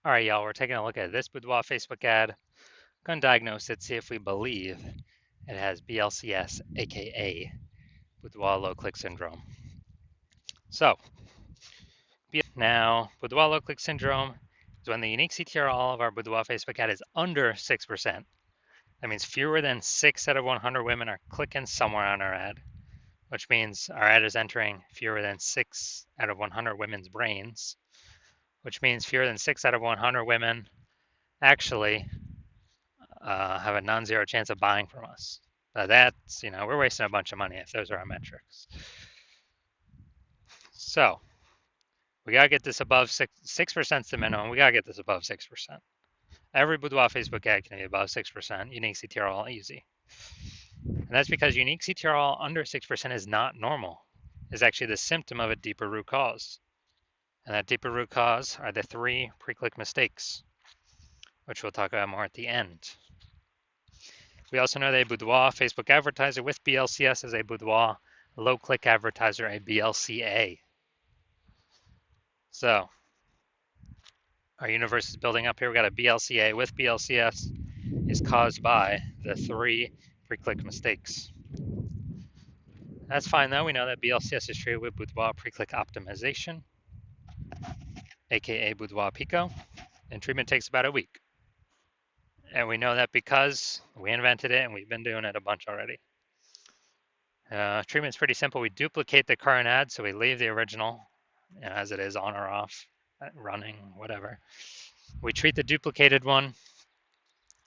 All right, y'all, we're taking a look at this Boudoir Facebook ad. Gonna diagnose it, see if we believe it has BLCS, aka Boudoir low click syndrome. So, now Boudoir low click syndrome is when the unique CTRL of our Boudoir Facebook ad is under 6%. That means fewer than 6 out of 100 women are clicking somewhere on our ad, which means our ad is entering fewer than 6 out of 100 women's brains, which means fewer than 6 out of 100 women actually have a non-zero chance of buying from us. That's, we're wasting a bunch of money if those are our metrics. So we gotta get this above 6%. The minimum. We gotta get this above 6%. Every Boudoir Facebook ad can be above 6%. Unique CTRL easy, and that's because unique CTRL under 6% is not normal. It's actually the symptom of a deeper root cause, and that deeper root cause are the 3 pre-click mistakes, which we'll talk about more at the end. We also know that a Boudoir Facebook advertiser with BLCS is a Boudoir low click advertiser, a BLCA. So our universe is building up here. We got a BLCA with BLCS is caused by the 3 pre-click mistakes. That's fine though. We know that BLCS is treated with Boudoir pre-click optimization, aka Boudoir Pico, and treatment takes about a week. And we know that because we invented it and we've been doing it a bunch already. Treatment's pretty simple. We duplicate the current ad, so we leave the original as it is, on or off, running, whatever. We treat the duplicated one,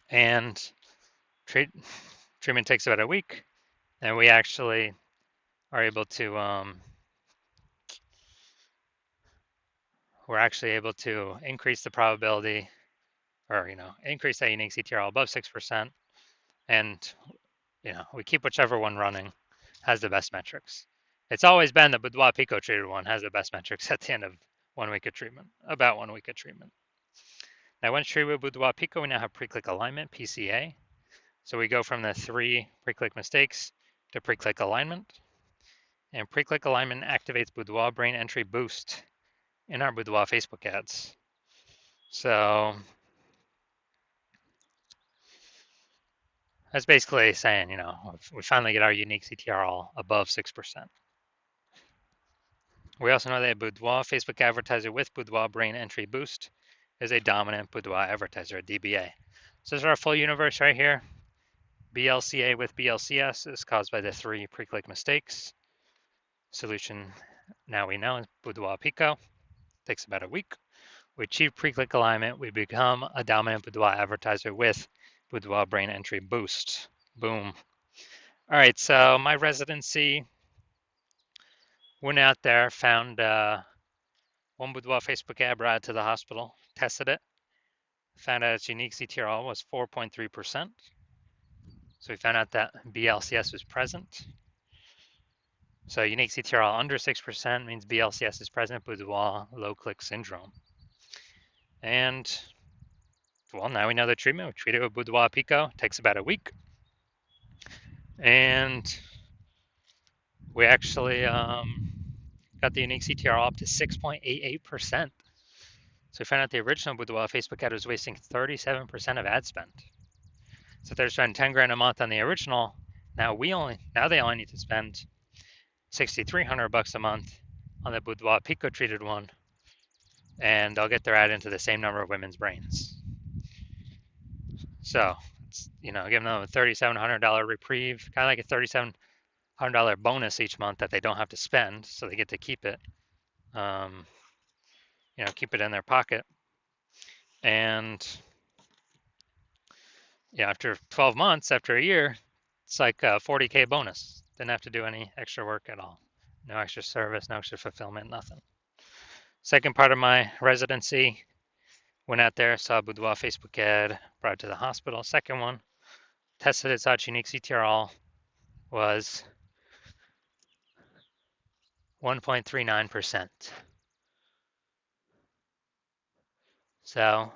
and treatment takes about a week, and we actually are able to increase the probability, or increase that unique CTRL above 6%, and we keep whichever one running has the best metrics. It's always been the Boudoir Pico treated one has the best metrics at the end of 1 week of treatment, about 1 week of treatment. Now, once treated with Boudoir Pico, we now have pre-click alignment, PCA. So we go from the 3 pre-click mistakes to pre-click alignment. And pre-click alignment activates Boudoir brain entry boost in our Boudoir Facebook ads. So that's basically saying, we finally get our unique CTRL above 6%. We also know that a Boudoir Facebook advertiser with Boudoir brain entry boost is a dominant Boudoir advertiser, a DBA. So this is our full universe right here. BLCA with BLCS is caused by the 3 pre-click mistakes. Solution, now we know, is Boudoir Pico. Takes about a week. We achieve pre-click alignment. We become a dominant Boudoir advertiser with Boudoir brain entry boost. Boom. All right, so my residency, went out there, found one Boudoir Facebook ad, brought it to the hospital, tested it, found out its unique CTRL was 4.3%. So we found out that BLCS was present. So unique CTRL under 6% means BLCS is present, Boudoir low click syndrome. And well, now we know the treatment. We treat it with Boudoir Pico. It takes about a week. And we actually got the unique CTRL up to 6.88%. So we found out the original Boudoir Facebook ad was wasting 37% of ad spend. So if they're spending 10 grand a month on the original, now they only need to spend $6,300 a month on the Boudoir Pico treated one, and they'll get their ad into the same number of women's brains. So it's, giving them a $3,700 reprieve, kind of like a $3,700 bonus each month that they don't have to spend, so they get to keep it, keep it in their pocket. And after 12 months, after a year, it's like a $40K bonus. Didn't have to do any extra work at all. No extra service, no extra fulfillment, nothing. Second part of my residency, went out there, saw a Boudoir Facebook ad, brought it to the hospital. Second one, tested its out, unique CTRL was 1.39%. So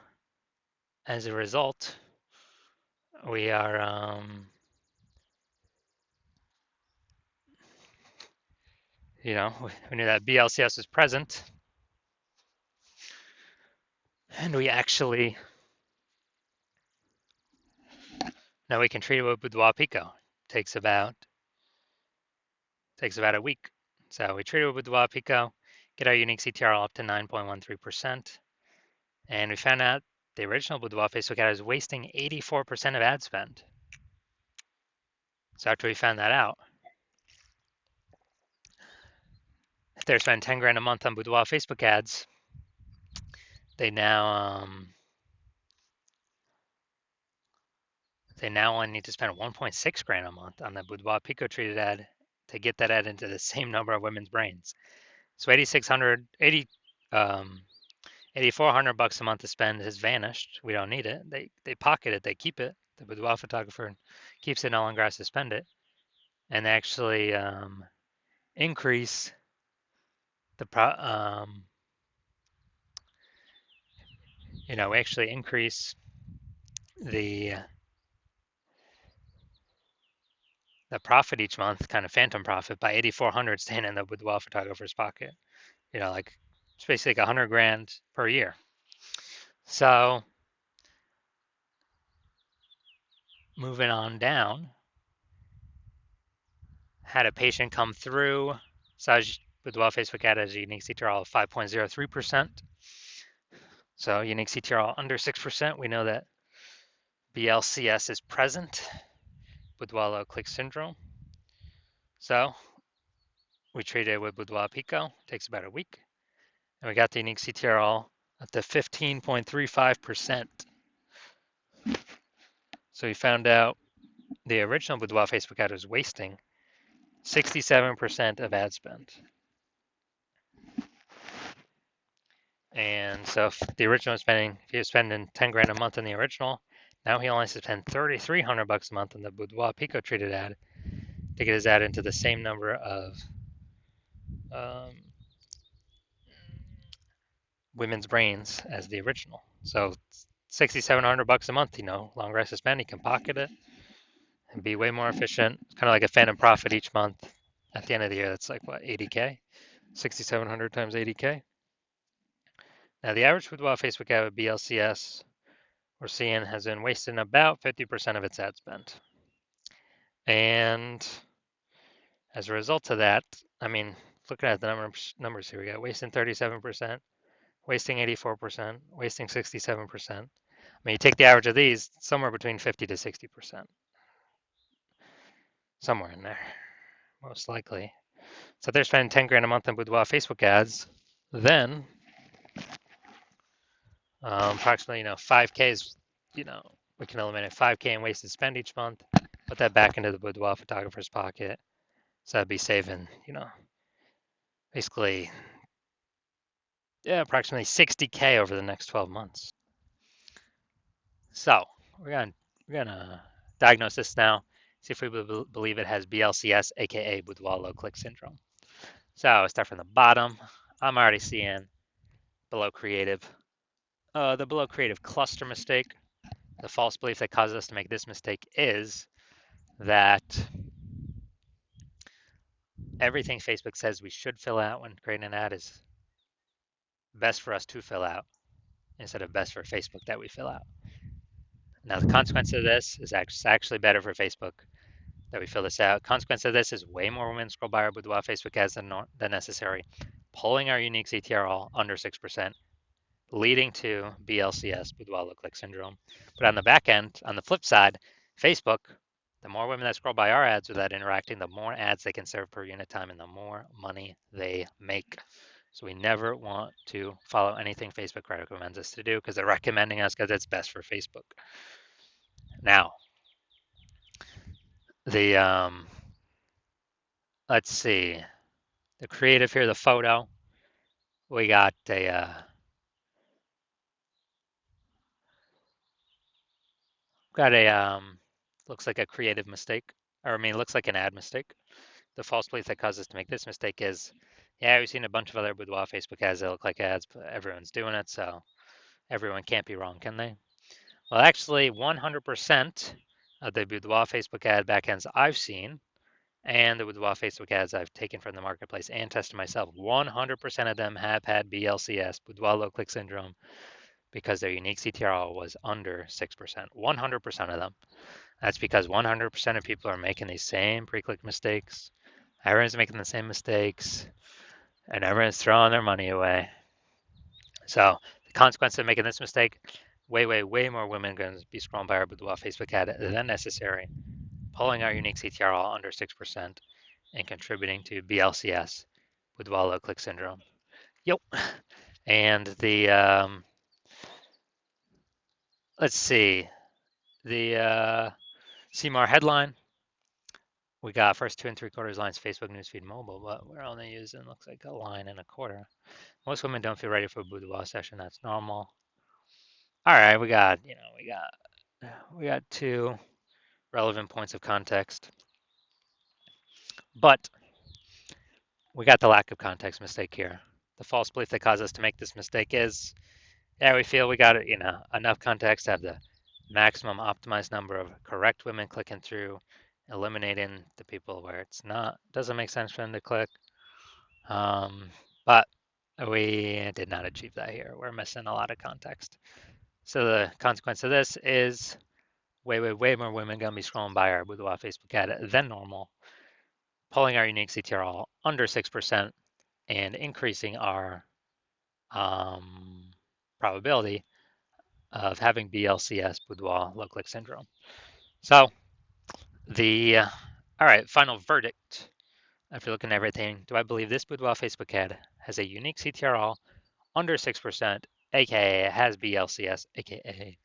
as a result, we are we knew that BLCS was present. And we actually, now we can treat it with Boudoir Pico. Takes about a week. So we treat it with Boudoir Pico, get our unique CTRL up to 9.13%. And we found out the original Boudoir Facebook ad is wasting 84% of ad spend. So after we found that out, if they're spending 10 grand a month on Boudoir Facebook ads, they now only need to spend 1.6 grand a month on the Boudoir Pico treated ad to get that ad into the same number of women's brains. So 8,400 bucks a month to spend has vanished. We don't need it. They pocket it. They keep it. The boudoir photographer keeps it. No longer has to spend it, and they actually increase the we actually increase the profit each month, kind of phantom profit, by 8,400 staying in the boudoir photographer's pocket. Like it's basically like 100 grand per year. So moving on down, had a patient come through. Saj Boudoir Facebook ad has a unique CTRL of 5.03%. So unique CTRL under 6%. We know that BLCS is present. Boudoir low click syndrome. So we treated it with Boudoir Pico. Takes about a week. And we got the unique CTRL up to 15.35%. So we found out the original Boudoir Facebook ad was wasting 67% of ad spend. And so if the original was if he was spending 10 grand a month on the original, now he only has to spend 3,300 bucks a month on the Boudoir Pico treated ad to get his ad into the same number of women's brains as the original. So 6,700 bucks a month, longer has to spend. He can pocket it and be way more efficient. It's kind of like a phantom profit each month. At the end of the year, that's like what, 80K? 6,700 times 80K. Now the average Boudoir Facebook ad with BLCS we're seeing has been wasting about 50% of its ad spend. And as a result of that, looking at the numbers here, we got wasting 37%, wasting 84%, wasting 67%. You take the average of these, somewhere between 50 to 60%. Somewhere in there, most likely. So if they're spending 10 grand a month on Boudoir Facebook ads, then approximately 5K is, we can eliminate 5K in wasted spend each month, put that back into the Boudoir photographer's pocket. So that'd be saving, basically, approximately 60K over the next 12 months. So we're gonna diagnose this now, see if we believe it has BLCS, aka Boudoir low click syndrome. So I'll start from the bottom. I'm already seeing below creative. The below creative cluster mistake. The false belief that causes us to make this mistake is that everything Facebook says we should fill out when creating an ad is best for us to fill out instead of best for Facebook that we fill out. Now, the consequence of this is actually better for Facebook that we fill this out. Consequence of this is way more women scroll by our Boudoir Facebook ads than necessary, pulling our unique CTRL under 6%, leading to BLCS, Boudoir low click syndrome. But on the back end, on the flip side, Facebook, the more women that scroll by our ads without interacting, the more ads they can serve per unit time and the more money they make. So we never want to follow anything Facebook recommends us to do because they're recommending us because it's best for Facebook. Now, let's see, the creative here, the photo, we got looks like a creative mistake, or looks like an ad mistake. The false belief that caused us to make this mistake is, we've seen a bunch of other Boudoir Facebook ads that look like ads, but everyone's doing it, so everyone can't be wrong, can they? Well, actually, 100% of the Boudoir Facebook ad backends I've seen, and the Boudoir Facebook ads I've taken from the marketplace and tested myself, 100% of them have had BLCS, Boudoir low click syndrome, because their unique CTRL was under 6%, 100% of them. That's because 100% of people are making these same pre-click mistakes. Everyone's making the same mistakes, and everyone's throwing their money away. So the consequence of making this mistake, way more women are going to be scrolling by our Boudoir Facebook ad than necessary, pulling our unique CTRL under 6% and contributing to BLCS, Boudoir low click syndrome. Yep. And the, let's see, the CMAR headline, we got first 2 3/4 lines Facebook newsfeed mobile, but we're only using, looks like, 1.25 lines. Most women don't feel ready for a boudoir session. That's normal. All right, we got 2 relevant points of context, but we got the lack of context mistake here. The false belief that caused us to make this mistake is, yeah, we feel we got enough context to have the maximum optimized number of correct women clicking through, eliminating the people where it's not, doesn't make sense for them to click. But we did not achieve that here. We're missing a lot of context. So the consequence of this is way more women gonna be scrolling by our Boudoir Facebook ad than normal, pulling our unique CTRL under 6% and increasing our probability of having BLCS, Boudoir low click syndrome. So all right, final verdict. After looking at everything, do I believe this Boudoir Facebook ad has a unique CTRL under 6%, aka it has BLCS, aka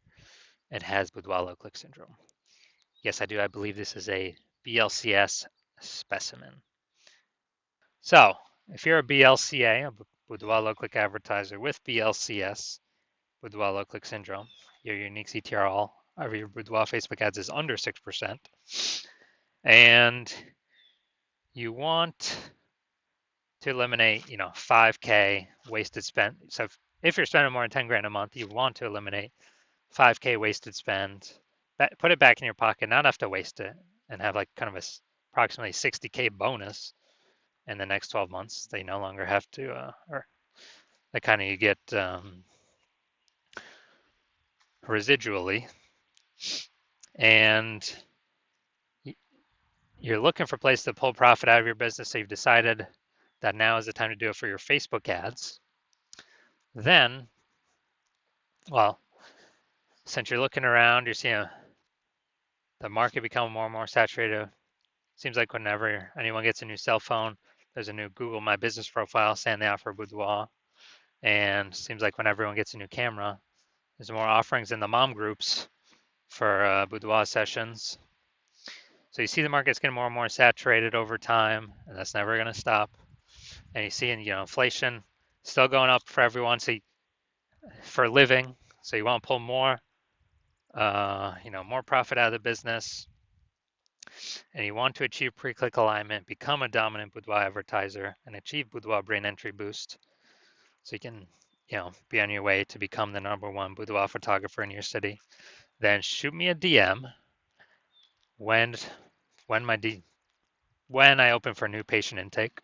it has Boudoir low click syndrome? Yes, I do. I believe this is a BLCS specimen. So if you're a BLCA, a Boudoir low click advertiser with BLCS, Boudoir low click syndrome, your unique CTRL of your Boudoir Facebook ads is under 6%, and you want to eliminate, 5K wasted spend. So if you're spending more than 10 grand a month, you want to eliminate 5K wasted spend. Put it back in your pocket, not have to waste it, and have like kind of a approximately 60K bonus in the next 12 months. They no longer have to, or that kind of you get residually, and you're looking for a place to pull profit out of your business. So you've decided that now is the time to do it for your Facebook ads. Then, well, since you're looking around, you're seeing the market become more and more saturated. Seems like whenever anyone gets a new cell phone, there's a new Google My Business profile saying they offer Boudoir. And seems like when everyone gets a new camera, there's more offerings in the mom groups for Boudoir sessions. So you see the market's getting more and more saturated over time, and that's never going to stop. And you see, inflation still going up for everyone. So for a living, so you want to pull more, more profit out of the business, and you want to achieve pre-click alignment, become a dominant Boudoir advertiser, and achieve Boudoir brain entry boost, so you can, be on your way to become the #1 Boudoir photographer in your city. Then shoot me a DM when I open for new patient intake.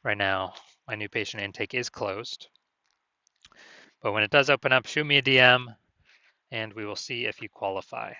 Right now, my new patient intake is closed, but when it does open up, shoot me a DM, and we will see if you qualify.